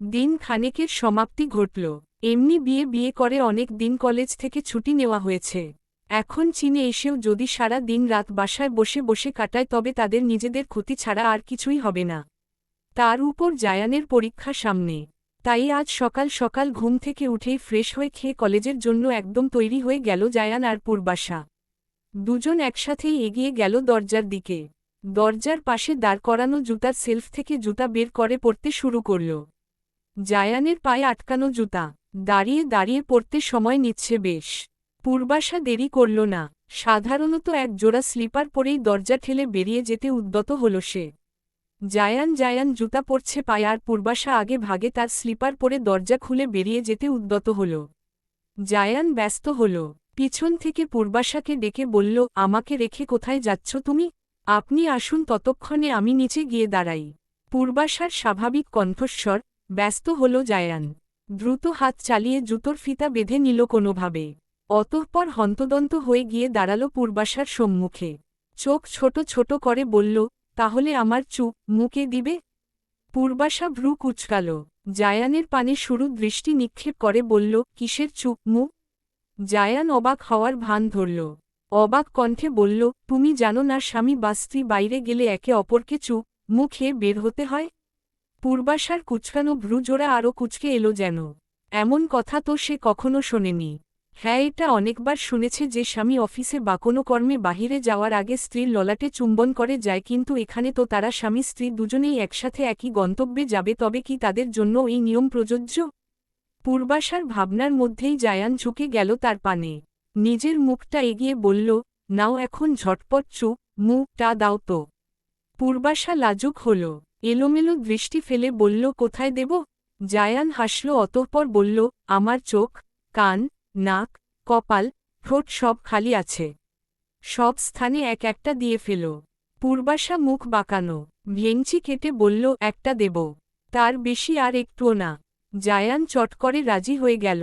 দিন খানেকের সমাপ্তি ঘটল। এমনি বিয়ে করে অনেক দিন কলেজ থেকে ছুটি নেওয়া হয়েছে। এখন চীনে এসেও যদি সারা দিন রাত বাসায় বসে বসে কাটায় তবে তাদের নিজেদের ক্ষতি ছাড়া আর কিছুই হবে না। তার উপর জায়ানের পরীক্ষা সামনে। তাই আজ সকাল সকাল ঘুম থেকে উঠেই ফ্রেশ হয়ে খেয়ে কলেজের জন্য একদম তৈরি হয়ে গেল জায়ান আর পূর্বাশা। দুজন একসাথেই এগিয়ে গেল দরজার দিকে। দরজার পাশে দাঁড় করানো জুতার সেলফ থেকে জুতা বের করে পরতে শুরু করল। জায়ানের পায়ে আটকানো জুতা। দাঁড়িয়ে দাঁড়িয়ে পরতে সময় নিচ্ছে বেশ। পূর্বাশা দেরি করল না। সাধারণত এক জোড়া স্লিপার পরেই দরজা ঠেলে বেরিয়ে যেতে উদ্যত হল সে। জায়ান জুতা পরছে পায়ে আর পূর্বাশা আগে ভাগে তার স্লিপার পরে দরজা খুলে বেরিয়ে যেতে উদ্যত হল। জায়ান ব্যস্ত হল। পিছন থেকে পূর্বাশাকে ডেকে বলল, আমাকে রেখে কোথায় যাচ্ছ তুমি? আপনি আসুন, ততক্ষণে আমি নিচে গিয়ে দাঁড়াই। পূর্বাশার স্বাভাবিক কণ্ঠস্বর। ব্যস্ত হল জায়ান। দ্রুত হাত চালিয়ে জুতোর ফিতা বেঁধে নিল কোনোভাবে। অতঃপর হন্তদন্ত হয়ে গিয়ে দাঁড়াল পূর্বাশার সম্মুখে। চোখ ছোট ছোট করে বলল, তাহলে আমার মুখে দিবে? পূর্বাশা ভ্রু কুঁচকাল। জায়ানের পানে শুরু দৃষ্টি নিক্ষেপ করে বলল, কিসের মু? জায়ান অবাক হওয়ার ভান ধরল। অবাক কণ্ঠে বলল, তুমি জানো না স্বামী বা স্ত্রী বাইরে গেলে একে অপরকে মুখে বের হতে হয়? পূর্বাশার কুচকানো ভ্রুজোড়া আরও কুচকে এলো যেন। এমন কথা তো সে কখনো শোনেনি। হ্যাঁ, এটা অনেকবার শুনেছে যে স্বামী অফিসে বা কোনো কর্মে বাহিরে যাওয়ার আগে স্ত্রীর ললাটে চুম্বন করে যায়, কিন্তু এখানে তো তারা স্বামী স্ত্রী দুজনেই একসাথে একই গন্তব্যে যাবে, তবে কি তাদের জন্য এই নিয়ম প্রযোজ্য? পূর্বাশার ভাবনার মধ্যেই জায়ান ঝুঁকে গেল তার পানে। নিজের মুখটা এগিয়ে বলল, নাও এখন ঝটপট মুখটা দাও তো। পূর্বাশা লাজুক হল। এলোমেলো দৃষ্টি ফেলে বলল, কোথায় দেব? জায়ান হাসল, অতঃপর বলল, আমার চোখ, কান, নাক, কপাল, ঠোঁট সব খালি আছে। সব স্থানে এক একটা দিয়ে ফেল। পূর্বাশা মুখ বাঁকানো ভেঙচি কেটে বলল, একটা দেব, তার বেশি আর একটুও না। জায়ান চট করে রাজি হয়ে গেল।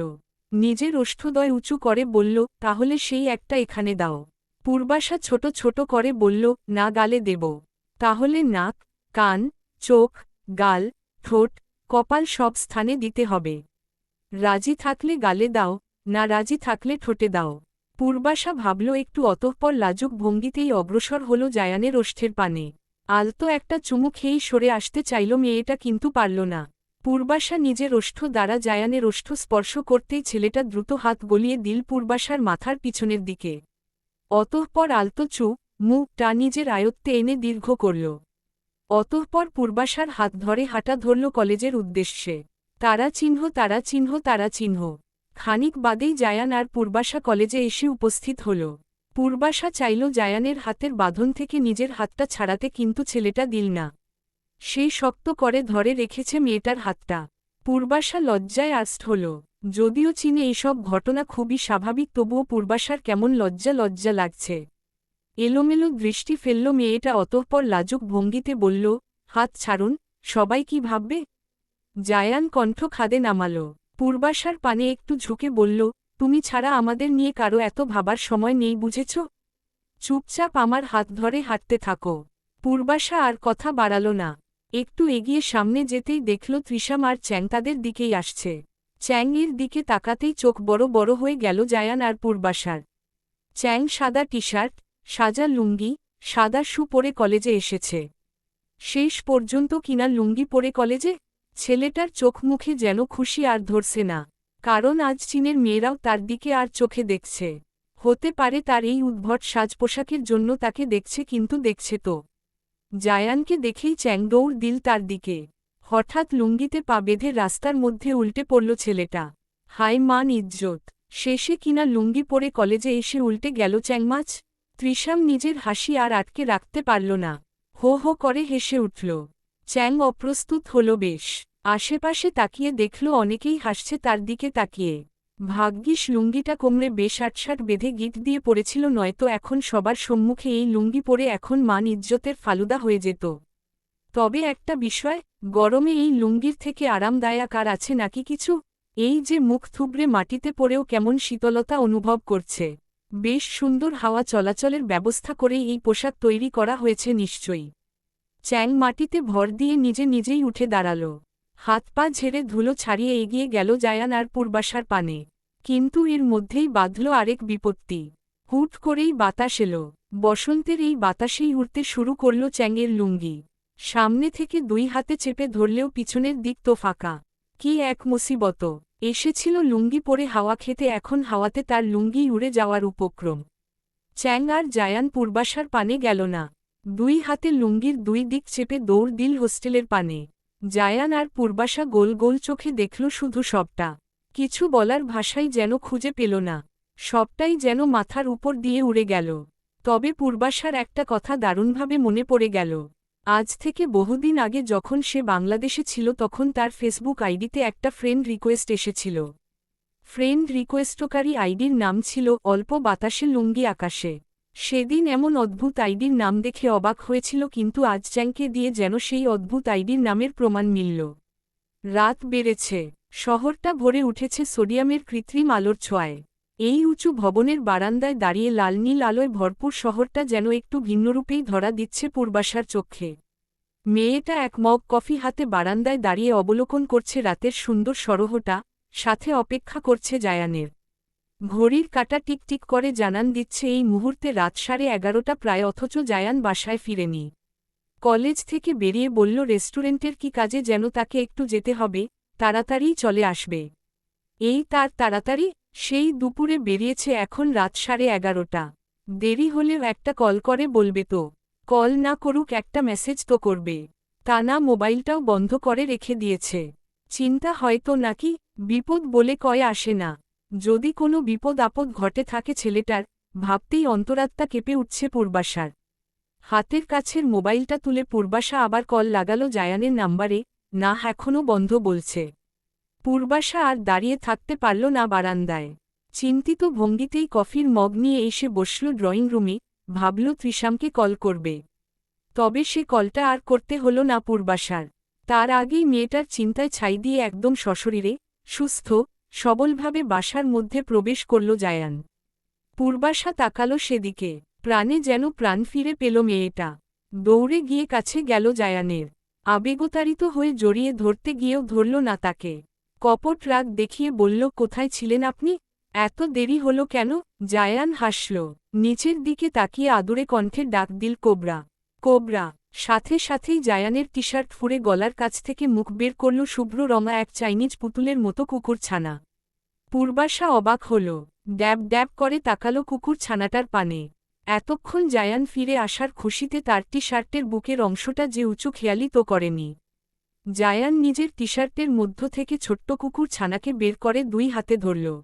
নিজের ওষ্ঠদ্বয় উঁচু করে বলল, তাহলে সেই একটা এখানে দাও। পূর্বাশা ছোট ছোট করে বলল, না, গালে দেব। তাহলে নাক, কান, চোখ, গাল, ঠোঁট, কপাল সব স্থানে দিতে হবে। রাজি থাকলে গালে দাও, না রাজি থাকলে ঠোঁটে দাও। পূর্বাশা ভাবল একটু, অতঃপর লাজুক ভঙ্গিতেই অগ্রসর হল জায়ানের ওষ্ঠের পানে। আলতো একটা চুমু খেয়েই সরে আসতে চাইল মেয়েটা, কিন্তু পারল না। পূর্বাশা নিজের ওষ্ঠ দ্বারা জায়ানের ওষ্ঠ স্পর্শ করতেই ছেলেটা দ্রুত হাত গলিয়ে দিল পূর্বাশার মাথার পিছনের দিকে। অতঃপর আলতো মুখটা নিজের আয়ত্তে এনে দীর্ঘ করল। অতঃপর পূর্বাশার হাত ধরে হাঁটা ধরল কলেজের উদ্দেশ্যে। তারা চিহ্ন। খানিক বাদেই জায়ান আর পূর্বাশা কলেজে এসে উপস্থিত হল। পূর্বাশা চাইল জায়ানের হাতের বাঁধন থেকে নিজের হাতটা ছাড়াতে, কিন্তু ছেলেটা দিল না। সেই শক্ত করে ধরে রেখেছে মেয়েটার হাতটা। পূর্বাশা লজ্জায় আস্ত হল। যদিও চীনে এসব ঘটনা খুবই স্বাভাবিক, তবুও পূর্বাশার কেমন লজ্জা লাগছে। এলোমেলো দৃষ্টি ফেলল মেয়েটা, অতঃপর লাজুক ভঙ্গিতে বলল, হাত ছাড়ুন, সবাই কি ভাববে? জায়ান কণ্ঠ খাদে নামাল। পূর্বাশার পানে একটু ঝুঁকে বলল, তুমি ছাড়া আমাদের নিয়ে কারো এত ভাবার সময় নেই, বুঝেছ? চুপচাপ আমার হাত ধরে হাঁটতে থাকো। পূর্বাশা আর কথা বাড়াল না। একটু এগিয়ে সামনে যেতেই দেখল ত্রিশাম আর চ্যাং তাদের দিকেই আসছে। চ্যাং এর দিকে তাকাতেই চোখ বড় বড় হয়ে গেল জায়ান আর পূর্বাশার। চ্যাং সাদা টি শার্ট, সাদা লুঙ্গি, সাদা শু পরে কলেজে এসেছে। শেষ পর্যন্ত কিনা লুঙ্গি পরে কলেজে। ছেলেটার চোখ মুখে যেন খুশি আর ধরছে না, কারণ আজ চীনের মেয়েরাও তার দিকে আর চোখে দেখছে। হতে পারে তার এই উদ্ভট সাজ পোশাকের জন্য তাকে দেখছে, কিন্তু দেখছে তো। জায়ানকে দেখেই চ্যাং দৌড় দিল তার দিকে। হঠাৎ লুঙ্গিতে পা বেঁধে রাস্তার মধ্যে উল্টে পড়ল ছেলেটা। হায় মান ইজ্জত! শেষে কিনা লুঙ্গি পরে কলেজে এসে উল্টে গেল চ্যাংমাছ। ত্রিশাম নিজের হাসি আর আটকে রাখতে পারল না। হো হো করে হেসে উঠল। চ্যাং অপ্রস্তুত হল বেশ। আশেপাশে তাকিয়ে দেখল অনেকেই হাসছে তার দিকে তাকিয়ে। ভাগ্যিস লুঙ্গিটা কোমরে বেশ আটসাট বেঁধে গিট দিয়ে পড়েছিল, নয়তো এখন সবার সম্মুখে এই লুঙ্গি পরে এখন মান ইজ্জতের ফালুদা হয়ে যেত। তবে একটা বিষয়, গরমে এই লুঙ্গির থেকে আরামদায়ক আর আছে নাকি কিছু? এই যে মুখ থুবড়ে মাটিতে পড়েও কেমন শীতলতা অনুভব করছে। বেশ সুন্দর হাওয়া চলাচলের ব্যবস্থা করেই এই পোশাক তৈরি করা হয়েছে নিশ্চয়ই। চ্যাং মাটিতে ভর দিয়ে নিজেই উঠে দাঁড়াল। হাত পা ঝেড়ে ধুলো ছাড়িয়ে এগিয়ে গেল জায়ান আর পূর্বাশার পানে। কিন্তু এর মধ্যেই বাধল আরেক বিপত্তি। হুট করেই বাতাস এলো। বসন্তের এই বাতাসেই উড়তে শুরু করল চ্যাংয়ের লুঙ্গি। সামনে থেকে দুই হাতে চেপে ধরলেও পিছনের দিক তো ফাঁকা। কি এক মুসিবত! এসেছিল লুঙ্গি পরে হাওয়া খেতে, এখন হাওয়াতে তার লুঙ্গি উড়ে যাওয়ার উপক্রম। চ্যাং আর জায়ান পূর্বাশার পানে গেল না। দুই হাতে লুঙ্গির দুই দিক চেপে দৌড় দিল হোস্টেলের পানে। জায়ান আর পূর্বাশা গোল গোল চোখে দেখল শুধু সবটা। কিছু বলার ভাষাই যেন খুঁজে পেল না। সবটাই যেন মাথার উপর দিয়ে উড়ে গেল। তবে পূর্বাশার একটা কথা দারুণভাবে মনে পড়ে গেল। আজ থেকে বহুদিন আগে যখন সে বাংলাদেশে ছিল তখন তার ফেসবুক আইডিতে একটা ফ্রেন্ড রিকোয়েস্ট এসেছিল। ফ্রেন্ড রিকোয়েস্টকারী আইডির নাম ছিল অল্প বাতাসে লুঙ্গি আকাশে। সেদিন এমন অদ্ভুত আইডির নাম দেখে অবাক হয়েছিল, কিন্তু আজ চ্যাংকে দিয়ে যেন সেই অদ্ভুত আইডির নামের প্রমাণ মিলল। রাত বেড়েছে। শহরটা ভরে উঠেছে সোডিয়ামের কৃত্রিম আলোর ছোঁয়ায়। এই উঁচু ভবনের বারান্দায় দাঁড়িয়ে লাল নীল আলোয় ভরপুর শহরটা যেন একটু ভিন্নরূপেই ধরা দিচ্ছে পূর্বাশার চোখে। মেয়েটা এক মগ কফি হাতে বারান্দায় দাঁড়িয়ে অবলোকন করছে রাতের সুন্দর সরোহটা, সাথে অপেক্ষা করছে জায়ানের। ঘড়ির কাঁটা টিকটিক করে জানান দিচ্ছে এই মুহূর্তে রাত 11:30 প্রায়, অথচ জায়ান বাসায় ফিরেনি। কলেজ থেকে বেরিয়ে বলল রেস্টুরেন্টের কি কাজে যেন তাকে একটু যেতে হবে, তাড়াতাড়িই চলে আসবে। এই তার তাড়াতাড়ি! সেই দুপুরে বেরিয়েছে, এখন রাত 11:30। দেরি হলেও একটা কল করে বলবে তো। কল না করুক একটা মেসেজ তো করবে। তা না, মোবাইলটাও বন্ধ করে রেখে দিয়েছে। চিন্তা হয়তো নাকি? বিপদ বলে কয়ে আসে না। যদি কোনো বিপদ আপদ ঘটে থাকে ছেলেটার, ভাবতেই অন্তরাত্মা কেঁপে উঠছে পূর্বাশার। হাতের কাছের মোবাইলটা তুলে পূর্বাশা আবার কল লাগালো জায়ানের নাম্বারে। না, এখনও বন্ধ বলছে। পূর্বাশা আর দাঁড়িয়ে থাকতে পারল না বারান্দায়। চিন্তিত ভঙ্গিতেই কফির মগ নিয়ে এসে বসল ড্রয়িং রুমে, ভাবল ত্রিশামকে কল করবে। তবে সে কলটা আর করতে হল না পূর্বাশার। তার আগেই মেয়েটার চিন্তায় ছাই দিয়ে একদম সশরীরে, সুস্থ সবলভাবে বাসার মধ্যে প্রবেশ করল জায়ান। পূর্বাশা তাকালো সেদিকে। প্রাণে যেন প্রাণ ফিরে পেল মেয়েটা। দৌড়ে গিয়ে কাছে গেল জায়ানের। আবেগতাড়িত হয়ে জড়িয়ে ধরতে গিয়েও ধরল না তাকে। কপট রাগ দেখিয়ে বলল, কোথায় ছিলেন আপনি? এত দেরি হলো কেন? জায়ান হাসল। নিচের দিকে তাকিয়ে আদুরে কণ্ঠে ডাক দিল, কোবরা, কোবরা। সাথে সাথেই জায়ানের টি-শার্ট ফুঁড়ে গলার কাছ থেকে মুখ বের করল শুভ্র রঙা এক চাইনিজ পুতুলের মতো কুকুর ছানা। পূর্বাশা অবাক হল। ড্যাব ড্যাব করে তাকালো কুকুর ছানাটার পানে। এতক্ষণ জায়ান ফিরে আসার খুশিতে তার টি-শার্টের বুকের অংশটা যে উঁচু খেয়ালই তো করেনি। জায়ান নিজের টি-শার্টের মধ্য থেকে ছোট্ট কুকুর ছানাকে বের করে দুই হাতে ধরল।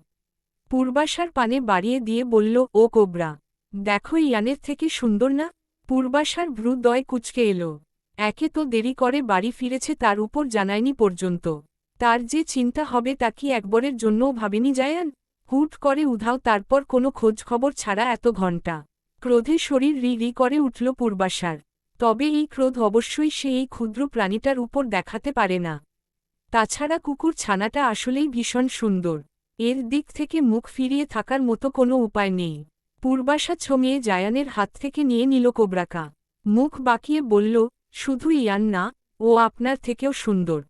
পূর্বাশার পানে বাড়িয়ে দিয়ে বলল, ও কোবরা, দেখো ইয়ানের থেকে সুন্দর না? পূর্বাশার ভ্রুদয় কুঁচকে এলো। একে তো দেরি করে বাড়ি ফিরেছে, তার উপর জানায়নি পর্যন্ত। তার যে চিন্তা হবে তা কি একবারের জন্যও ভাবেনি জায়ান? হুট করে উধাও, তারপর কোনো খোঁজ খবর ছাড়া এত ঘণ্টা। ক্রোধে শরীর রি রি করে উঠল পূর্বাশার। তবে এই ক্রোধ অবশ্যই সে এই ক্ষুদ্র প্রাণীটার উপর দেখাতে পারে না। তাছাড়া কুকুর ছানাটা আসলেই ভীষণ সুন্দর। এর দিক থেকে মুখ ফিরিয়ে থাকার মতো কোনো উপায় নেই। পূর্বাশা ছমিয়ে জায়ানের হাত থেকে নিয়ে নিল কোবরাকা। মুখ বাঁকিয়ে বলল, শুধু ইয়ান না, ও আপনার থেকেও সুন্দর।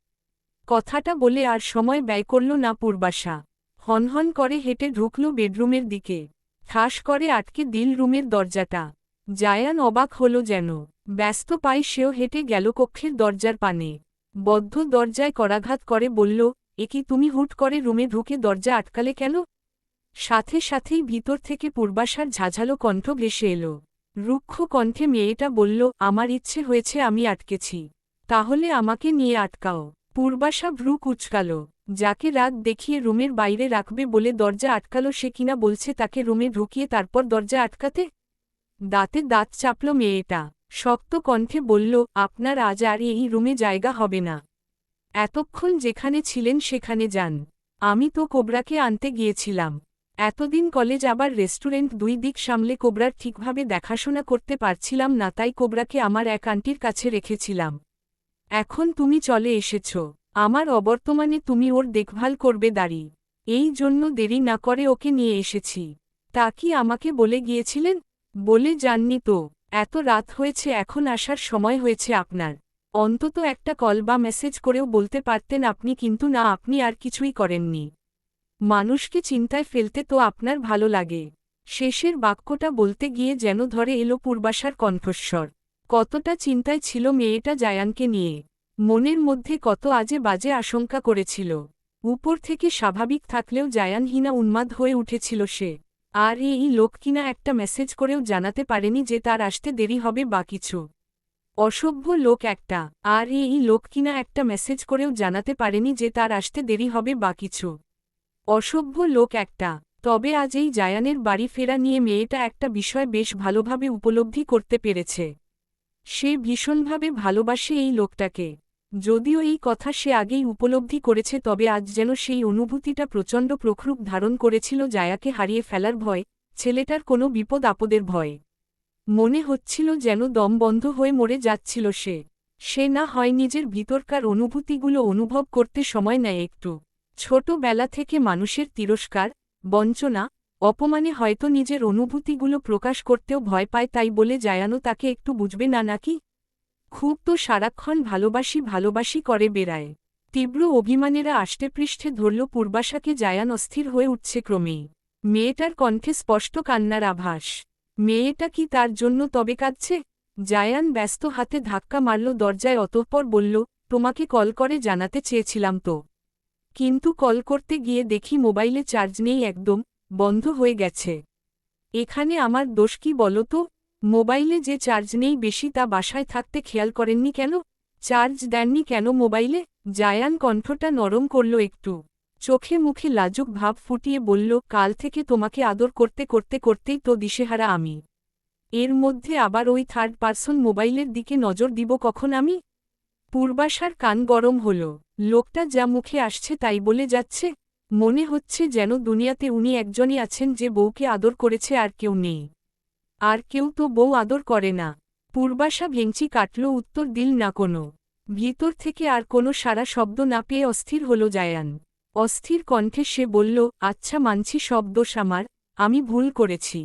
কথাটা বলে আর সময় ব্যয় করল না পূর্বাশা। হনহন করে হেঁটে ঢুকল বেডরুমের দিকে। ঠাস করে আটকে দিল রুমের দরজাটা। জায়ান অবাক হল যেন। ব্যস্ত পায়ে সেও হেঁটে গেল কক্ষের দরজার পানে। বদ্ধ দরজায় করাঘাত করে বলল, এ কি তুমি হুট করে রুমে ঢুকে দরজা আটকালে কেন? সাথে সাথেই ভিতর থেকে পূর্বাশার ঝাঝালো কণ্ঠ ভেসে এলো। রুক্ষ কণ্ঠে মেয়েটা বলল, আমার ইচ্ছে হয়েছে, আমি আটকেছি। তাহলে আমাকে নিয়ে আটকাও। পূর্বাশা ভ্রু কুঁচকাল। যাকে রাগ দেখিয়ে রুমের বাইরে রাখবে বলে দরজা আটকালো সে কিনা বলছে তাকে রুমে ঢুকিয়ে তারপর দরজা আটকাতে? দাঁতে দাঁত চাপল মেয়েটা। শক্ত কণ্ঠে বলল, আপনার আজ আর এই রুমে জায়গা হবে না। এতক্ষণ যেখানে ছিলেন সেখানে যান। আমি তো কোবরাকে আনতে গিয়েছিলাম। এতদিন কলেজ আবার রেস্টুরেন্ট, দুই দিক সামলে কোবরার ঠিকভাবে দেখাশোনা করতে পারছিলাম না, তাই কোবরাকে আমার এক আন্টির কাছে রেখেছিলাম। এখন তুমি চলে এসেছ, আমার অবর্তমানে তুমি ওর দেখভাল করবে দাঁড়ি। এই জন্য দেরি না করে ওকে নিয়ে এসেছি। তা কি আমাকে বলে গিয়েছিলেন? বলে যাননি তো। এত রাত হয়েছে, এখন আসার সময় হয়েছে আপনার। অন্তত একটা কল বা মেসেজ করেও বলতে পারতেন আপনি, কিন্তু না, আপনি আর কিছুই করেননি। মানুষকে চিন্তায় ফেলতে তো আপনার ভালো লাগে। শেষের বাক্যটা বলতে গিয়ে যেন ধরে এলো পূর্বাশার কণ্ঠস্বর। কতটা চিন্তায় ছিল মেয়েটা জায়ানকে নিয়ে। মনের মধ্যে কত আজে বাজে আশঙ্কা করেছিল। উপর থেকে স্বাভাবিক থাকলেও জায়ানহীনা উন্মাদ হয়ে উঠেছিল সে। আর এই লোক কিনা একটা মেসেজ করেও জানাতে পারেনি যে তার আসতে দেরি হবে বা কিছু। অসভ্য লোক একটা। আর এই লোক কিনা একটা মেসেজ করেও জানাতে পারেনি যে তার আসতে দেরি হবে বা কিছু। অসভ্য লোক একটা। তবে আজ এই জায়ানের বাড়ি ফেরা নিয়ে মেয়েটা একটা বিষয় বেশ ভালোভাবে উপলব্ধি করতে পেরেছে। সে ভীষণভাবে ভালোবাসে এই লোকটাকে। যদিও এই কথা সে আগেই উপলব্ধি করেছে, তবে আজ যেন সেই অনুভূতিটা প্রচণ্ড প্রখরূপ ধারণ করেছিল। জায়াকে হারিয়ে ফেলার ভয়, ছেলেটার কোনো বিপদ আপদের ভয়। মনে হচ্ছিল যেন দম বন্ধ হয়ে মরে যাচ্ছিল সে। সে না হয় নিজের ভিতরকার অনুভূতিগুলো অনুভব করতে সময় নেয় একটু। ছোটবেলা থেকে মানুষের তিরস্কার, বঞ্চনা, অপমানে হয়তো নিজের অনুভূতিগুলো প্রকাশ করতেও ভয় পায়, তাই বলে জায়ানও তাকে একটু বুঝবে না নাকি? খুব তো সারাক্ষণ ভালোবাসি ভালোবাসি করে বেড়ায়। তীব্র অভিমানেরা আষ্টেপৃষ্ঠে ধরল পূর্বাশাকে। জায়ান অস্থির হয়ে উঠছে ক্রমেই। মেয়েটার কণ্ঠে স্পষ্ট কান্নার আভাস। মেয়েটা কি তার জন্য তবে কাঁদছে? জায়ান ব্যস্ত হাতে ধাক্কা মারল দরজায়, অতঃপর বলল, তোমাকে কল করে জানাতে চেয়েছিলাম তো। কিন্তু কল করতে গিয়ে দেখি মোবাইলে চার্জ নেই, একদম বন্ধ হয়ে গেছে। এখানে আমার দোষ কি বলো তো? মোবাইলে যে চার্জ নেই বেশি, তা বাসায় থাকতে খেয়াল করেননি কেন? চার্জ দেননি কেন মোবাইলে? জায়ান কণ্ঠটা নরম করল একটু। চোখে মুখে লাজুক ভাব ফুটিয়ে বলল, কাল থেকে তোমাকে আদর করতে করতে করতেই তো দিশেহারা আমি। এর মধ্যে আবার ওই থার্ড পারসন মোবাইলের দিকে নজর দিব কখন আমি? পূর্বাশার কান গরম হল। লোকটা যা মুখে আসছে তাই বলে যাচ্ছে। মনে হচ্ছে যেন দুনিয়াতে উনি একজনই আছেন যে বউকে আদর করেছে, আর কেউ নেই। আর কেউ তো বউ আদর করে না। পূর্বাশা ভেঙচি কাটল, উত্তর দিল না কোনো। ভিতর থেকে আর কোনো সারা শব্দ না পেয়ে অস্থির হল জায়ান। অস্থির কণ্ঠে সে বলল, আচ্ছা মানছি সব দোষ আমার, আমি ভুল করেছি।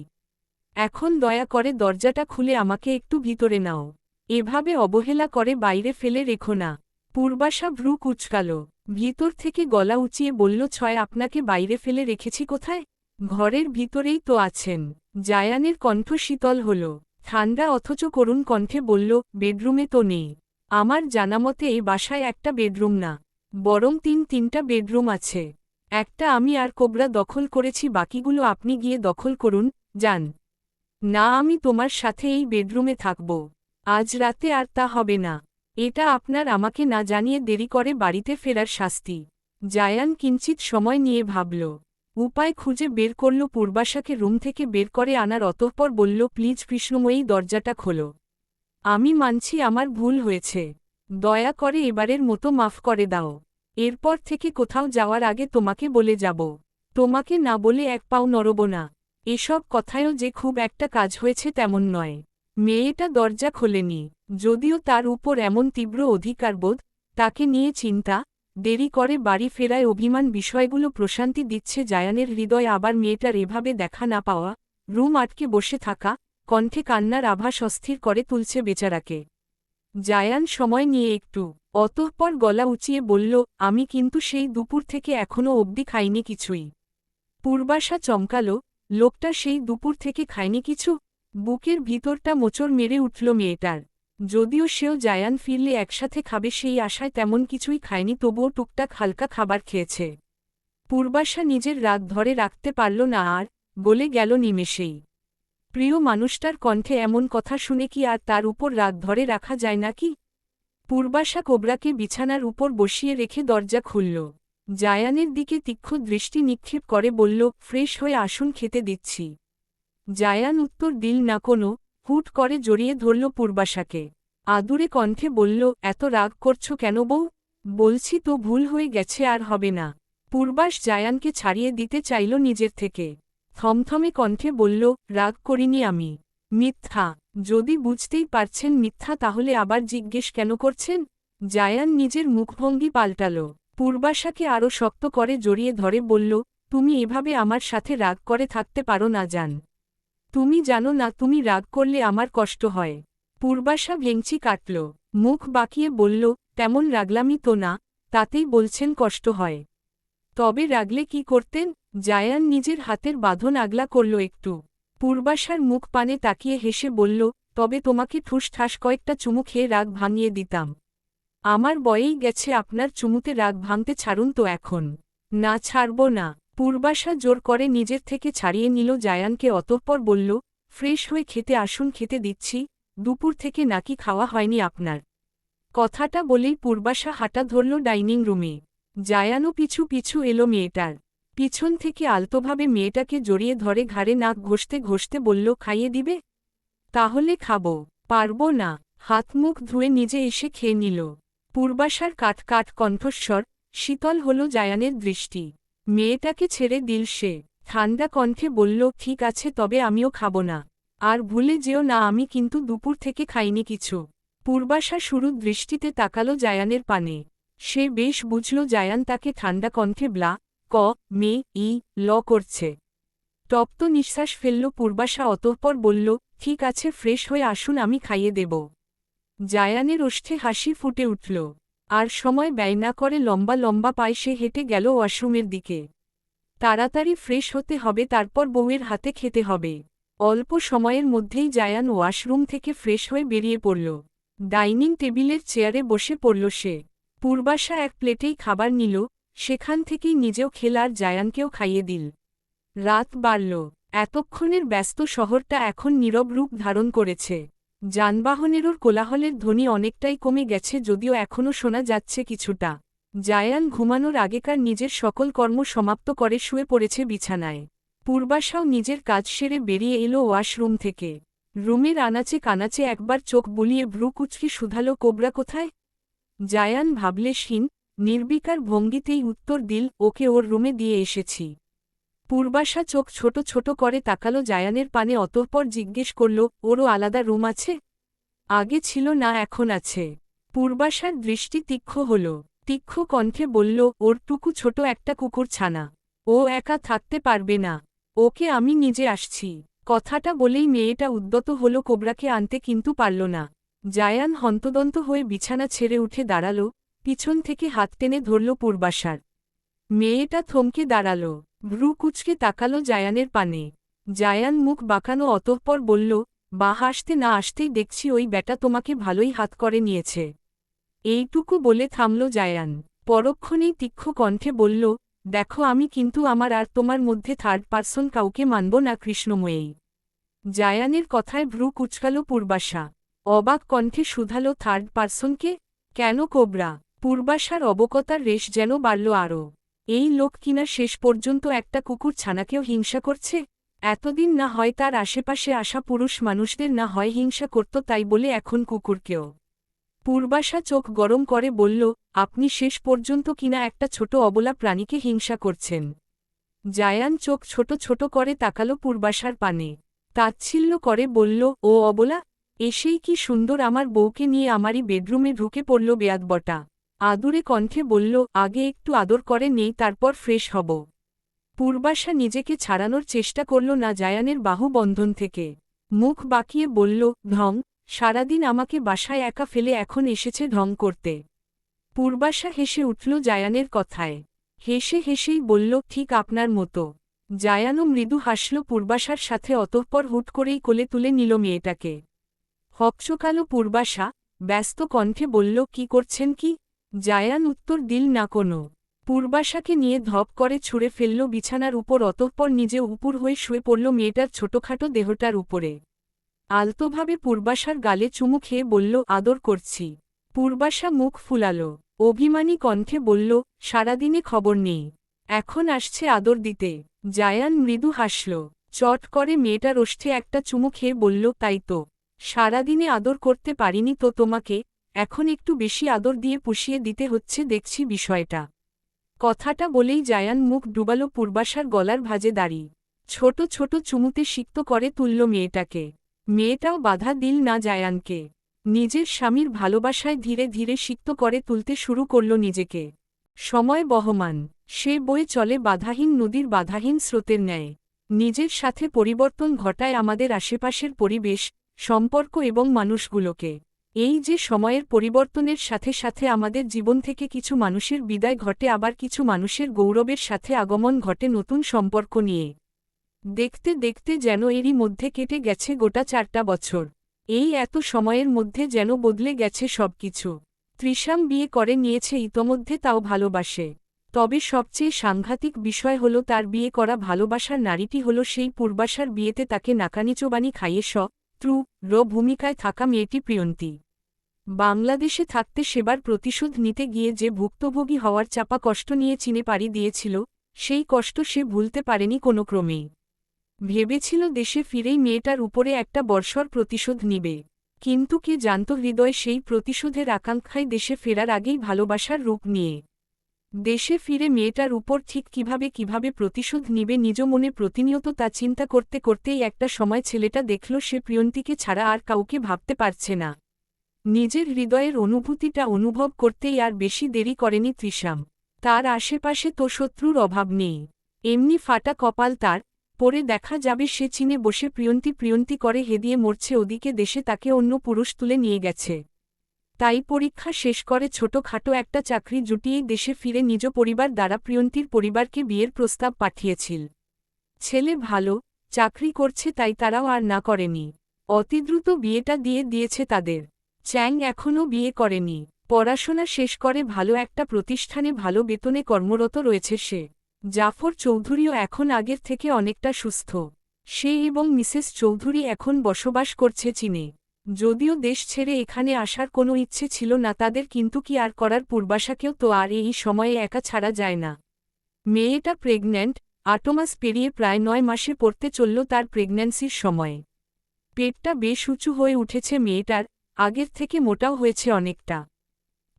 এখন দয়া করে দরজাটা খুলে আমাকে একটু ভিতরে নাও। এভাবে অবহেলা করে বাইরে ফেলে রেখো না। পূর্বাশা ভ্রু কুঁচকাল। ভিতর থেকে গলা উঁচিয়ে বলল, ছয় আপনাকে বাইরে ফেলে রেখেছি কোথায়? ঘরের ভিতরেই তো আছেন। জায়ানের কণ্ঠ শীতল হল। ঠান্ডা অথচ করুণ কণ্ঠে বলল, বেডরুমে তো নেই। আমার জানামতে এই বাসায় একটা বেডরুম না, বরং তিনটা বেডরুম আছে। একটা আমি আর কোবরা দখল করেছি, বাকিগুলো আপনি গিয়ে দখল করুন, যান। না, আমি তোমার সাথে এই বেডরুমে থাকব। আজ রাতে আর তা হবে না। এটা আপনার আমাকে না জানিয়ে দেরি করে বাড়িতে ফেরার শাস্তি। জায়ান কিঞ্চিত সময় নিয়ে ভাবল। উপায় খুঁজে বের করল পূর্বাশাকে রুম থেকে বের করে আনার, অতঃপর বলল, প্লিজ কৃষ্ণময়ী দরজাটা খোলো। আমি মানছি আমার ভুল হয়েছে। দয়া করে এবারের মতো মাফ করে দাও। এরপর থেকে কোথাও যাওয়ার আগে তোমাকে বলে যাব। তোমাকে না বলে এক পাও নড়ব না। এসব কথায়ও যে খুব একটা কাজ হয়েছে তেমন নয়। মেয়েটা দরজা খোলেনি, যদিও তার উপর এমন তীব্র অধিকারবোধ, তাকে নিয়ে চিন্তা, দেরি করে বাড়ি ফেরায় অভিমান, বিষয়গুলো প্রশান্তি দিচ্ছে জায়ানের হৃদয়। আবার মেয়েটার এভাবে দেখা না পাওয়া, রুম আটকে বসে থাকা, কণ্ঠে কান্নার আভাস অস্থির করে তুলছে বেচারাকে। জায়ান সময় নিয়ে একটু, অতঃপর গলা উঁচিয়ে বলল, আমি কিন্তু সেই দুপুর থেকে এখনও অবধি খাইনি কিছুই। পূর্বাশা চমকালো, লোকটা সেই দুপুর থেকে খায়নি কিছু? বুকের ভিতরটা মোচড় মেরে উঠল মেয়েটার। যদিও সেও জায়ান ফিরলে একসাথে খাবে সেই আশায় তেমন কিছুই খায়নি, তবুও টুকটাক হালকা খাবার খেয়েছে। পূর্বাশা নিজের রাগ ধরে রাখতে পারল না আর, বলে গেল নিমেষেই। প্রিয় মানুষটার কণ্ঠে এমন কথা শুনে কি আর তার উপর রাগ ধরে রাখা যায় নাকি? পূর্বাশা কোবরাকে বিছানার উপর বসিয়ে রেখে দরজা খুলল। জায়ানের দিকে তীক্ষ্ণ দৃষ্টি নিক্ষেপ করে বলল, ফ্রেশ হয়ে আসুন, খেতে দিচ্ছি। জায়ান উত্তর দিল না কোনো, হুট করে জড়িয়ে ধরল পূর্বাশাকে। আদুরে কণ্ঠে বলল, এত রাগ করছো কেন বউ? বলছি তো ভুল হয়ে গেছে, আর হবে না। পূর্বাশ জায়ানকে ছাড়িয়ে দিতে চাইল নিজের থেকে। থমথমে কণ্ঠে বলল, রাগ করিনি আমি। মিথ্যা। যদি বুঝতেই পারছেন মিথ্যা, তাহলে আবার জিজ্ঞেস কেন করছেন? জায়ান নিজের মুখভঙ্গি পাল্টাল। পূর্বাশাকে আরও শক্ত করে জড়িয়ে ধরে বলল, তুমি এভাবে আমার সাথে রাগ করে থাকতে পারো না জান। তুমি জানো না তুমি রাগ করলে আমার কষ্ট হয়। পূর্বাশা ভেঙচি কাটল, মুখ বাঁকিয়ে বলল, তেমন রাগলামি তো না, তাতেই বলছেন কষ্ট হয়। তবে রাগলে কি করতেন? জায়ান নিজের হাতের বাঁধন আগলা করল একটু। পূর্বাশার মুখ পানে তাকিয়ে হেসে বলল, তবে তোমাকে ঠুস ঠাস কয়েকটা চুমু খেয়ে রাগ ভাঙিয়ে দিতাম। আমার বয়েই গেছে, আপনার চুমুতে রাগ ভাঙতে ছাড়ুন তো এখন। না, ছাড়ব না। পূর্বাশা জোর করে নিজের থেকে ছাড়িয়ে নিল জায়ানকে, অতঃপর বলল, ফ্রেশ হয়ে খেতে আসুন, খেতে দিচ্ছি। দুপুর থেকে নাকি খাওয়া হয়নি আপনার? কথাটা বলেই পূর্বাশা হাঁটা ধরল ডাইনিং রুমে। জায়ানও পিছু পিছু এলো মেয়েটার পিছন থেকে, আলতোভাবে মেয়েটাকে জড়িয়ে ধরে ঘাড়ে নাক ঘষতে ঘষতে বলল, খাইয়ে দিবে? তাহলে খাবো। পারব না। হাত মুখ ধুয়ে নিজে এসে খেয়ে নিল। পূর্বাশার কাট কাট কণ্ঠস্বর, শীতল হল জায়ানের দৃষ্টি। মেয়েটাকে ছেড়ে দিল সে। ঠান্ডা কণ্ঠে বলল, ঠিক আছে, তবে আমিও খাব না। আর ভুলে যেও না, আমি কিন্তু দুপুর থেকে খাইনি কিছু। পূর্বাশা শুরু দৃষ্টিতে তাকালো জায়ানের পানে। সে বেশ বুঝল জায়ান তাকে ঠান্ডা কণ্ঠে ব্লা ক মে ই ল করছে। তপ্ত নিঃশ্বাস ফেলল পূর্বাশা, অতঃপর বলল, ঠিক আছে, ফ্রেশ হয়ে আসুন, আমি খাইয়ে দেব। জায়ানের ওষ্ঠে হাসি ফুটে উঠল। আর সময় ব্যয় না করে লম্বা লম্বা পায়ে সে হেঁটে গেল ওয়াশরুমের দিকে। তাড়াতাড়ি ফ্রেশ হতে হবে, তারপর বউয়ের হাতে খেতে হবে। অল্প সময়ের মধ্যেই জায়ান ওয়াশরুম থেকে ফ্রেশ হয়ে বেরিয়ে পড়ল। ডাইনিং টেবিলের চেয়ারে বসে পড়ল সে। পূর্বাশা এক প্লেটেই খাবার নিল, সেখান থেকেই নিজেও খেল আর জায়ানকেও খাইয়ে দিল। রাত বাড়ল। এতক্ষণের ব্যস্ত শহরটা এখন নীরব রূপ ধারণ করেছে। যানবাহনেরও কোলাহলের ধ্বনি অনেকটাই কমে গেছে, যদিও এখনও শোনা যাচ্ছে কিছুটা। জায়ান ঘুমানোর আগেকার নিজের সকল কর্ম সমাপ্ত করে শুয়ে পড়েছে বিছানায়। পূর্বাশাও নিজের কাজ সেরে বেরিয়ে এলো ওয়াশরুম থেকে। রুমের আনাচে কানাচে একবার চোখ বুলিয়ে ভ্রু কুচকে শুধালো, কোবরা কোথায়? জায়ান ভাবলেশহীন, নির্বিকার ভঙ্গিতেই উত্তর দিল, ওকে ওর রুমে দিয়ে এসেছি। পূর্বাশা চোখ ছোট ছোট করে তাকালো জায়ানের পানে, অতঃপর জিজ্ঞেস করল, ওরও আলাদা রুম আছে? আগে ছিল না, এখন আছে। পূর্বাশার দৃষ্টি তীক্ষ্ণ হল। তীক্ষ্ণ কণ্ঠে বলল, ওর টুকু ছোট একটা কুকুর ছানা। ও একা থাকতে পারবে না। ওকে আমি নিজে আসছি। কথাটা বলেই মেয়েটা উদ্যত হল কোবরাকে আনতে, কিন্তু পারল না। জায়ান হন্তদন্ত হয়ে বিছানা ছেড়ে উঠে দাঁড়াল, পিছন থেকে হাত টেনে ধরল পূর্বাশার। মেয়েটা থমকে দাঁড়াল, ভ্রু কুচকে তাকালো জায়ানের পানে। জায়ান মুখ বাঁকানো, অতঃপর বলল, বাহ, আসতে না আসতেই দেখছি ওই ব্যাটা তোমাকে ভালোই হাত করে নিয়েছে। এইটুকু বলে থামল জায়ান। পরক্ষণেই তীক্ষ্ণ কণ্ঠে বলল, দেখো, আমি কিন্তু আমার আর তোমার মধ্যে থার্ড পারসন কাউকে মানব না, কৃষ্ণময়ী। জায়ানের কথায় ভ্রু কুচকাল পূর্বাশা। অবাক কণ্ঠে শুধালো, থার্ড পারসনকে? কেন কোবরা? পূর্বাশার অবকতার রেশ যেন বাড়ল আরও। এই লোক কিনা শেষ পর্যন্ত একটা কুকুর ছানাকেও হিংসা করছে। এতদিন না হয় তার আশেপাশে আসা পুরুষ মানুষদের না হয় হিংসা করত, তাই বলে এখন কুকুরকেও? পূর্বাশা চোখ গরম করে বলল, আপনি শেষ পর্যন্ত কিনা একটা ছোট অবলা প্রাণীকে হিংসা করছেন? জায়ান চোখ ছোট ছোট করে তাকালো পূর্বাশার পানে। তাচ্ছিল্য করে বলল, ও অবলা? এসেই কি সুন্দর আমার বউকে নিয়ে আমারই বেডরুমে ঢুকে পড়ল বেয়াদবটা। আদুরে কণ্ঠে বলল, আগে একটু আদর করে নেই, তারপর ফ্রেশ হব। পূর্বাশা নিজেকে ছাড়ানোর চেষ্টা করল না জায়ানের বাহু বন্ধন থেকে। মুখ বাঁকিয়ে বলল, ঢং? সারাদিন আমাকে বাসায় একা ফেলে এখন এসেছে ঢং করতে? পূর্বাশা হেসে উঠল জায়ানের কথায়। হেসে হেসেই বলল, ঠিক আপনার মতো। জায়ানও মৃদু হাসল পূর্বাশার সাথে, অতঃপর হুট করেই কোলে তুলে নিল মেয়েটাকে। হকচকালো পূর্বাশা ব্যস্ত কণ্ঠে বলল, কি করছেন কি? জায়ান উত্তর দিল না কোনো। পূর্বাশাকে নিয়ে ধপ করে ছুঁড়ে ফেলল বিছানার উপর, অতঃপর নিজে উপুর হয়ে শুয়ে পড়ল মেয়েটার ছোটখাটো দেহটার উপরে। আলতোভাবে পূর্বাশার গালে চুমু খেয়ে বলল, আদর করছি। পূর্বাশা মুখ ফুলাল, অভিমানী কণ্ঠে বলল, সারাদিনে খবর নেই, এখন আসছে আদর দিতে। জায়ান মৃদু হাসল, চট করে মেয়েটার ওষ্ঠে একটা চুমু খেয়ে বলল, তাই তো, সারাদিনে আদর করতে পারিনি তো তোমাকে, এখন একটু বেশি আদর দিয়ে পুষিয়ে দিতে হচ্ছে দেখছি বিষয়টা। কথাটা বলেই জায়ান মুখ ডুবালো পূর্বাশার গলার ভাঁজে দাঁড়ি। ছোট ছোট চুমুতে সিক্ত করে তুলল মেয়েটাকে। মেয়েটাও বাধা দিল না জায়ানকে। নিজের স্বামীর ভালোবাসায় ধীরে ধীরে সিক্ত করে তুলতে শুরু করল নিজেকে। সময় বহমান, সে বয়ে চলে বাধাহীন নদীর বাধাহীন স্রোতের ন্যায়। নিজের সাথে পরিবর্তন ঘটায় আমাদের আশেপাশের পরিবেশ, সম্পর্ক এবং মানুষগুলোকে। এই যে সময়ের পরিবর্তনের সাথে সাথে আমাদের জীবন থেকে কিছু মানুষের বিদায় ঘটে, আবার কিছু মানুষের গৌরবের সাথে আগমন ঘটে নতুন সম্পর্ক নিয়ে। দেখতে দেখতে যেন এরই মধ্যে কেটে গেছে গোটা 4টা বছর। এই এত সময়ের মধ্যে যেন বদলে গেছে সবকিছু। ত্রিশাম বিয়ে করে নিয়েছে ইতোমধ্যে, তাও ভালোবাসে। তবে সবচেয়ে সাংঘাতিক বিষয় হল তার বিয়ে করা ভালোবাসার নারীটি হল সেই পূর্বাশার বিয়েতে তাকে নাকানিচোবানি খাইয়ে র ভূমিকায় থাকা মেয়েটি প্রিয়ন্তী। বাংলাদেশে থাকতে সেবার প্রতিশোধ নিতে গিয়ে যে ভুক্তভোগী হওয়ার চাপা কষ্ট নিয়ে চীনে পাড়ি দিয়েছিল, সেই কষ্ট সে ভুলতে পারেনি কোনো ক্রমেই। ভেবেছিল দেশে ফিরেই মেয়েটার উপরে একটা বর্ষর প্রতিশোধ নিবে, কিন্তু কে জানত হৃদয়ে সেই প্রতিশোধের আকাঙ্ক্ষায় দেশে ফেরার আগেই ভালোবাসার রূপ নিয়ে। দেশে ফিরে মেয়েটার উপর ঠিক কিভাবে প্রতিশোধ নিবে নিজ মনে প্রতিনিয়ত তা চিন্তা করতে করতেই একটা সময় ছেলেটা দেখল সে প্রিয়ন্তীকে ছাড়া আর কাউকে ভাবতে পারছে না। নিজের হৃদয়ের অনুভূতিটা অনুভব করতেই আর বেশি দেরি করেনি ত্রিশাম। তার আশেপাশে তো শত্রুর অভাব নেই, এমনি ফাটা কপাল তার। পরে দেখা যাবে সে চীনে বসে প্রিয়ন্তী করে হেদিয়ে মরছে, ওদিকে দেশে তাকে অন্য পুরুষ তুলে নিয়ে গেছে। তাই পরীক্ষা শেষ করে ছোটখাটো একটা চাকরি জুটিয়েই দেশে ফিরে নিজ পরিবার দ্বারা প্রিয়ন্তীর পরিবারকে বিয়ের প্রস্তাব পাঠিয়েছিল। ছেলে ভালো, চাকরি করছে, তাই তারাও আর না করেনি। অতিদ্রুত বিয়েটা দিয়ে দিয়েছে তাদের। চ্যাং এখনও বিয়ে করেনি, পড়াশোনা শেষ করে ভালো একটা প্রতিষ্ঠানে ভালো বেতনে কর্মরত রয়েছে সে। জাফর চৌধুরীও এখন আগের থেকে অনেকটা সুস্থ। সে এবং মিসেস চৌধুরী এখন বসবাস করছে চীনে। যদিও দেশ ছেড়ে এখানে আসার কোনো ইচ্ছে ছিল না তাদের, কিন্তু কি আর করার, পূর্বাশাকেও তো আর এই সময়ে একা ছাড়া যায় না। মেয়েটা প্রেগন্যান্ট, 8 মাস পেরিয়ে প্রায় 9 মাসে পড়তে চলল তার প্রেগন্যান্সির সময়ে। পেটটা বেশ উঁচু হয়ে উঠেছে মেয়েটার, আগের থেকে মোটাও হয়েছে অনেকটা।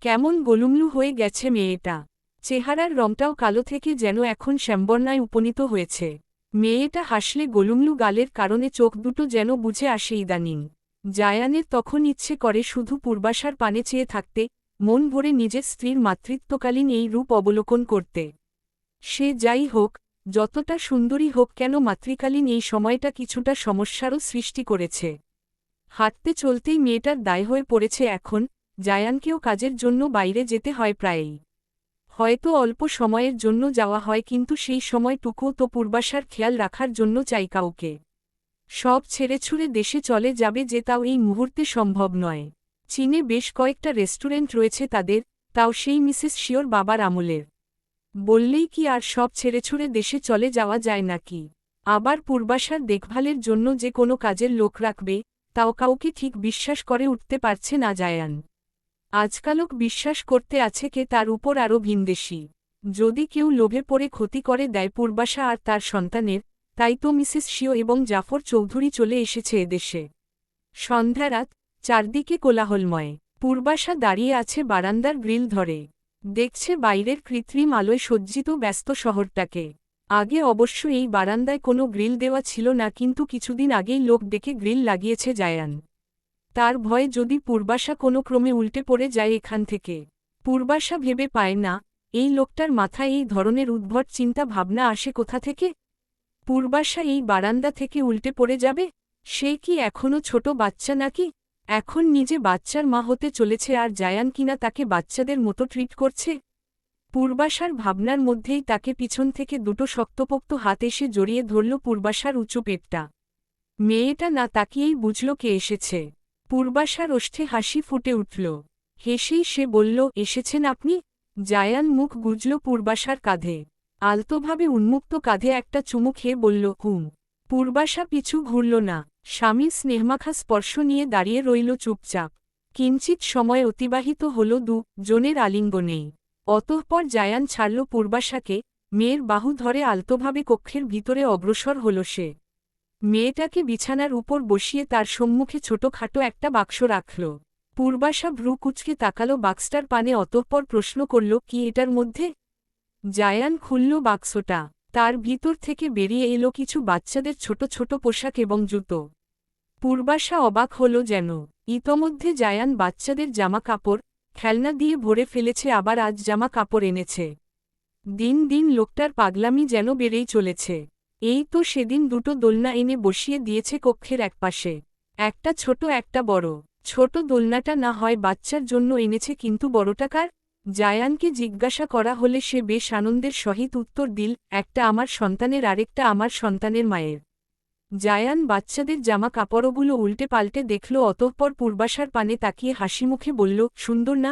কেমন গোলুমলু হয়ে গেছে মেয়েটা, চেহারার রংটাও কালো থেকে যেন এখন শ্যামবর্ণায় উপনীত হয়েছে। মেয়েটা হাসলে গোলুমলু গালের কারণে চোখ দুটো যেন বুঝে আসে ইদানিং। জায়ানের তখন ইচ্ছে করে শুধু পূর্বাশার পানে চেয়ে থাকতে, মন ভরে নিজের স্ত্রীর মাতৃত্বকালীন এই রূপ অবলোকন করতে। সে যাই হোক, যতটা সুন্দরী হোক কেন, মাতৃকালীন এই সময়টা কিছুটা সমস্যারও সৃষ্টি করেছে। হাঁটতে চলতেই মেয়েটার দায় হয়ে পড়েছে এখন। জায়ানকেও কাজের জন্য বাইরে যেতে হয় প্রায়ই। হয়তো অল্প সময়ের জন্য যাওয়া হয়, কিন্তু সেই সময়টুকুও তো পূর্বাশার খেয়াল রাখার জন্য চাই কাউকে। সব ছেড়েছুড়ে দেশে চলে যাবে যে, তাও এই মুহূর্তে সম্ভব নয়। চীনে বেশ কয়েকটা রেস্টুরেন্ট রয়েছে তাদের, তাও সেই মিসেস শিওর বাবার আমলের। বললেই কি আর সব ছেড়েছুড়ে দেশে চলে যাওয়া যায় নাকি? আবার পূর্বাশার দেখভালের জন্য যে কোনো কাজের লোক রাখবে, তাও কাউকে ঠিক বিশ্বাস করে উঠতে পারছে না জায়ান। আজকালক বিশ্বাস করতে আছে কে, তার উপর আরও ভিনদেশী। যদি কেউ লোভে পড়ে ক্ষতি করে দেয় পূর্বাশা আর তার সন্তানের, তাই তো মিসেস শিও এবং জাফর চৌধুরী চলে এসেছে এদেশে। সন্ধ্যারাত, চারদিকে কোলাহলময়। পূর্বাশা দাঁড়িয়ে আছে বারান্দার গ্রিল ধরে, দেখছে বাইরের কৃত্রিম আলোয় সজ্জিত ব্যস্ত শহরটাকে। আগে অবশ্য এই বারান্দায় কোনো গ্রিল দেওয়া ছিল না, কিন্তু কিছুদিন আগেই লোক ডেকে গ্রিল লাগিয়েছে জায়ান। তার ভয়ে যদি পূর্বাশা কোনো ক্রমে উল্টে পড়ে যায় এখান থেকে। পূর্বাশা ভেবে পায় না, এই লোকটার মাথায় এই ধরনের উদ্ভট চিন্তা ভাবনা আসে কোথা থেকে। পূর্বাশা এই বারান্দা থেকে উল্টে পড়ে যাবে? সে কি এখনও ছোট বাচ্চা নাকি? এখন নিজে বাচ্চার মা হতে চলেছে, আর জায়ান কিনা তাকে বাচ্চাদের মতো ট্রিট করছে। পূর্বাশার ভাবনার মধ্যেই তাকে পিছন থেকে দুটো শক্তপোক্ত হাত এসে জড়িয়ে ধরল পূর্বাশার উঁচু পেটটা। মেয়েটা না তাকিয়েই বুঝল কে এসেছে। পূর্বাশার ওষ্ঠে হাসি ফুটে উঠল। হেসেই সে বলল, এসেছেন আপনি? জায়ান মুখ গুজল পূর্বাশার কাঁধে। আলতোভাবে উন্মুক্ত কাঁধে একটা চুমু খেয়ে বলল, হুম। পূর্বাশা পিছু ঘুরল না, স্বামীর স্নেহমাখা স্পর্শ নিয়ে দাঁড়িয়ে রইল চুপচাপ। কিঞ্চিত সময় অতিবাহিত হল জনের আলিঙ্গনেই। অতঃপর জায়ান ছাড়ল পূর্বাশাকে, মেয়ের বাহু ধরে আলতোভাবে কক্ষের ভিতরে অগ্রসর হল সে। মেয়েটাকে বিছানার উপর বসিয়ে তার সম্মুখে ছোটখাটো একটা বাক্স রাখল। পূর্বাশা ভ্রু কুঁচকে তাকালো বাক্সটার পানে, অতঃপর প্রশ্ন করল, কি এটার মধ্যে? জায়ান খুলল বাক্সটা। তার ভিতর থেকে বেরিয়ে এলো কিছু বাচ্চাদের ছোট ছোট পোশাক এবং জুতো। পূর্বাশা অবাক হল যেন। ইতোমধ্যে জায়ান বাচ্চাদের জামা কাপড়, খেলনা দিয়ে ভরে ফেলেছে, আবার আজ জামা কাপড় এনেছে। দিন দিন লোকটার পাগলামি যেন বেড়েই চলেছে। এই তো সেদিন দুটো দোলনা এনে বসিয়ে দিয়েছে কক্ষের একপাশে। একটা ছোট একটা বড়। ছোট দোলনাটা না হয় বাচ্চার জন্য এনেছে, কিন্তু বড়টা কার? জায়ানকে জিজ্ঞাসা করা হলে সে বেশ আনন্দের সহিত উত্তর দিল, একটা আমার সন্তানের, আরেকটা আমার সন্তানের মায়ের। জায়ান বাচ্চাদের জামা কাপড়গুলো উল্টে পাল্টে দেখল, অতঃপর পূর্বাশার পানে তাকিয়ে হাসিমুখে বলল, সুন্দর না?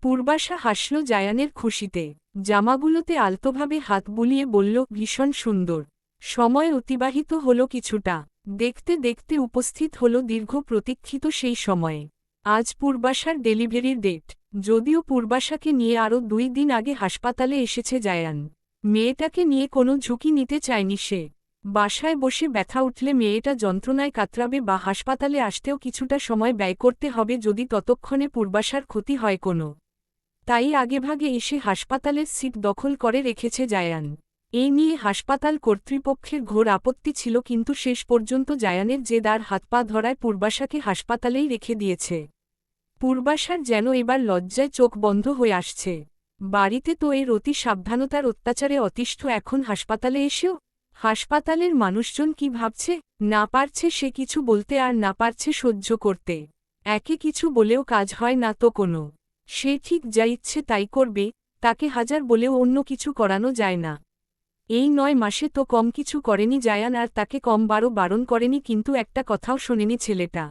পূর্বাশা হাসল জায়ানের খুশিতে। জামাগুলোতে আলতোভাবে হাত বুলিয়ে বলল, ভীষণ সুন্দর। সময় অতিবাহিত হল কিছুটা। দেখতে দেখতে উপস্থিত হল দীর্ঘ প্রতীক্ষিত সেই সময়ে। আজ পূর্বাশার ডেলিভারির ডেট। যদিও পূর্বাশাকে নিয়ে আরও 2 দিন আগে হাসপাতালে এসেছে জায়ান। মেয়েটাকে নিয়ে কোনো ঝুঁকি নিতে চায়নি সে। বাসায় বসে ব্যথা উঠলে মেয়েটা যন্ত্রণায় কাতরাবে বা হাসপাতালে আসতেও কিছুটা সময় ব্যয় করতে হবে যদি ততক্ষণে পূর্বাশার ক্ষতি হয় কোনো। তাই আগেভাগে এসে হাসপাতালের সিট দখল করে রেখেছে জায়ান। এই নিয়ে হাসপাতাল কর্তৃপক্ষের ঘোর আপত্তি ছিল, কিন্তু শেষ পর্যন্ত জায়ানের জেদ আর হাত পা ধরায় পূর্বাশাকে হাসপাতালেই রেখে দিয়েছে। পূর্বাশার যেন এবার লজ্জায় চোখ বন্ধ হয়ে আসছে। বাড়িতে তো এর অতি সাবধানতার অত্যাচারে অতিষ্ঠ, এখন হাসপাতালে এসেও হাসপাতালের মানুষজন কি ভাবছে? না পারছে সে কিছু বলতে, আর না পারছে সহ্য করতে। একে কিছু বলেও কাজ হয় না তো কোনো। সে ঠিক যা ইচ্ছে তাই করবে, তাকে হাজার বলেও অন্য কিছু করানো যায় না। এই 9 মাসে তো কম কিছু করেনি জায়ান, আর তাকে কম বারও বারণ করেনি, কিন্তু একটা কথাও শোনেনি ছেলেটা।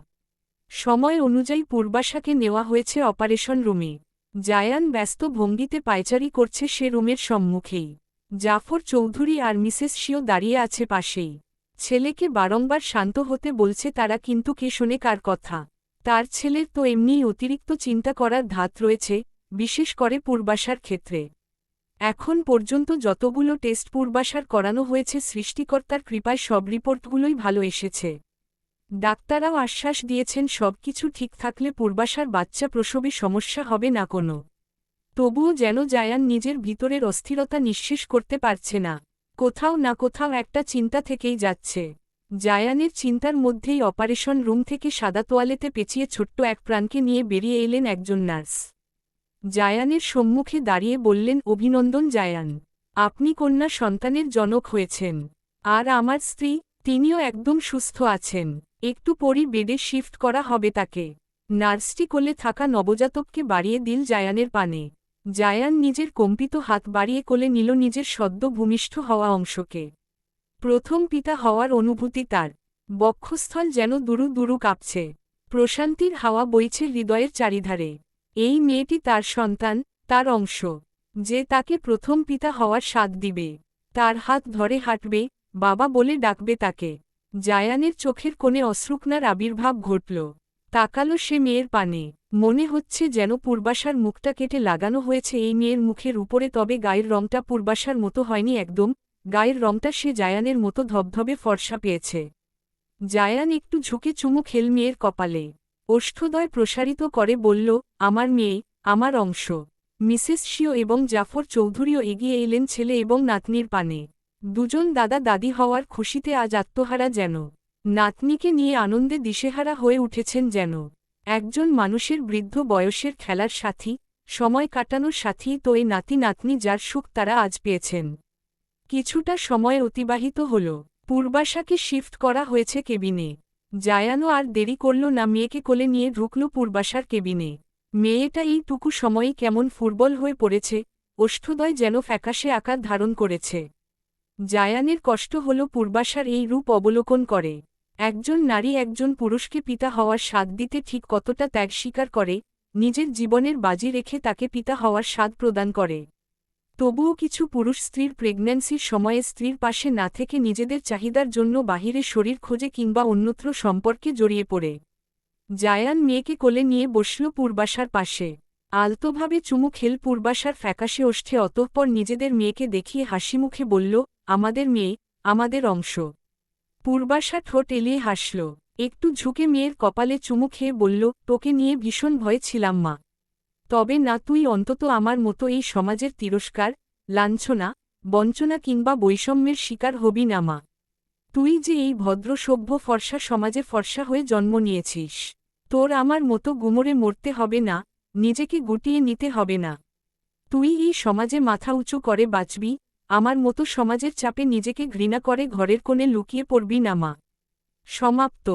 সময় অনুযায়ী পূর্বাশাকে নেওয়া হয়েছে অপারেশন রুমে। জায়ান ব্যস্ত ভঙ্গিতে পায়চারি করছে সে রুমের সম্মুখেই। জাফর চৌধুরী আর মিসেস শিও দাঁড়িয়ে আছে পাশেই। ছেলেকে বারংবার শান্ত হতে বলছে তারা, কিন্তু কে শোনে কার কথা? তার ছেলের তো এমনিই অতিরিক্ত চিন্তা করার ধাত রয়েছে, বিশেষ করে পূর্বাশার ক্ষেত্রে। এখন পর্যন্ত যতগুলো টেস্ট পূর্বাশার করানো হয়েছে, সৃষ্টিকর্তার কৃপায় সব রিপোর্টগুলোই ভালো এসেছে। ডাক্তাররাও আশ্বাস দিয়েছেন সবকিছু ঠিক থাকলে পূর্বাশার বাচ্চা প্রসবে সমস্যা হবে না কোনো। তবুও যেন জায়ান নিজের ভিতরের অস্থিরতা নিঃশেষ করতে পারছে না। কোথাও না কোথাও একটা চিন্তা থেকেই যাচ্ছে। জায়ানের চিন্তার মধ্যেই অপারেশন রুম থেকে সাদা তোয়ালেতে পেঁচিয়ে ছোট্ট এক প্রাণকে নিয়ে বেরিয়ে এলেন একজন নার্স। জায়ানের সম্মুখে দাঁড়িয়ে বললেন, অভিনন্দন জায়ান, আপনি কন্যা সন্তানের জনক হয়েছেন। আর আমার স্ত্রী, তিনিও একদম সুস্থ আছেন। একটু পরই বেডে শিফট করা হবে তাকে। নার্সটি কোলে থাকা নবজাতককে বাড়িয়ে দিল জায়ানের পানে। জায়ান নিজের কম্পিত হাত বাড়িয়ে কোলে নিল নিজের সদ্য ভূমিষ্ঠ হওয়া অংশকে। প্রথম পিতা হওয়ার অনুভূতি তার। বক্ষস্থল যেন দুরু দুরু কাঁপছে। প্রশান্তির হাওয়া বইছে হৃদয়ের চারিধারে। এই মেয়েটি তার সন্তান, তার অংশ, যে তাকে প্রথম পিতা হওয়ার স্বাদ দিবে। তার হাত ধরে হাঁটবে, বাবা বলে ডাকবে তাকে। জায়ানের চোখের কোণে অশ্রুকণার আবির্ভাব ঘটল। তাকালো সে মেয়ের পানে। মনে হচ্ছে যেন পূর্বাশার মুখটা কেটে লাগানো হয়েছে এই মেয়ের মুখের উপরে, তবে গায়ের রংটা পূর্বাশার মতো হয়নি একদম। গায়ের রংটা সে জায়ানের মতো ধবধবে ফর্সা পেয়েছে। জায়ান একটু ঝুঁকে চুমু খেল মেয়ের কপালে। ওষ্ঠদ্বয় প্রসারিত করে বলল, আমার মেয়ে, আমার অংশ। মিসেস শিও এবং জাফর চৌধুরীও এগিয়ে এলেন ছেলে এবং নাতনির পানে। দুজন দাদা দাদি হওয়ার খুশিতে আজ আত্মহারা যেন। নাতনিকে নিয়ে আনন্দে দিশেহারা হয়ে উঠেছেন যেন। একজন মানুষের বৃদ্ধ বয়সের খেলার সাথী, সময় কাটানোর সাথীই তো এই নাতি নাতনি, যার সুখ তারা আজ পেয়েছেন। কিছুটা সময় অতিবাহিত হল। পূর্বাশাকে শিফট করা হয়েছে কেবিনে। জায়ানও আর দেরি করল না, মেয়েকে কোলে নিয়ে ঢুকল পূর্বাশার কেবিনে। মেয়েটা এইটুকু সময়েই কেমন ফুটবল হয়ে পড়েছে, ওষ্ঠদ্বয় যেন ফ্যাকাশে আকার ধারণ করেছে। জায়ানের কষ্ট হল পূর্বাশার এই রূপ অবলোকন করে। একজন নারী একজন পুরুষকে পিতা হওয়ার স্বাদ দিতে ঠিক কতটা ত্যাগ স্বীকার করে, নিজের জীবনের বাজি রেখে তাকে পিতা হওয়ার স্বাদ প্রদান করে। তবুও কিছু পুরুষ স্ত্রীর প্রেগন্যান্সির সময়ে স্ত্রীর পাশে না থেকে নিজেদের চাহিদার জন্য বাহিরে শরীর খোঁজে কিংবা অন্যত্র সম্পর্কে জড়িয়ে পড়ে। জায়ান মেয়েকে কোলে নিয়ে বসল পূর্বাশার পাশে। আলতোভাবে চুমু খেল পূর্বাশার ফ্যাকাশে ওষ্ঠে, অতঃপর নিজেদের মেয়েকে দেখিয়ে হাসিমুখে বলল, আমাদের মেয়ে, আমাদের অংশ। পূর্বাশা ঠোঁট এলিয়ে হাসল। একটু ঝুঁকে মেয়ের কপালে চুমু খেয়ে বলল, তোকে নিয়ে ভীষণ ভয়ে ছিলাম মা। তবে না, তুই অন্তত আমার মতো এই সমাজের তিরস্কার, লাঞ্ছনা, বঞ্চনা কিংবা বৈষম্যের শিকার হবি না মা। তুই যে এই ভদ্র সভ্য ফর্সা সমাজে ফর্সা হয়ে জন্ম নিয়েছিস। তোর আমার মতো গুমরে মরতে হবে না, নিজেকে গুটিয়ে নিতে হবে না। তুই এই সমাজে মাথা উঁচু করে বাঁচবি, আমার মতো সমাজের চাপে নিজেকে ঘৃণা করে ঘরের কোণে লুকিয়ে পড়বি না মা। সমাপ্ত।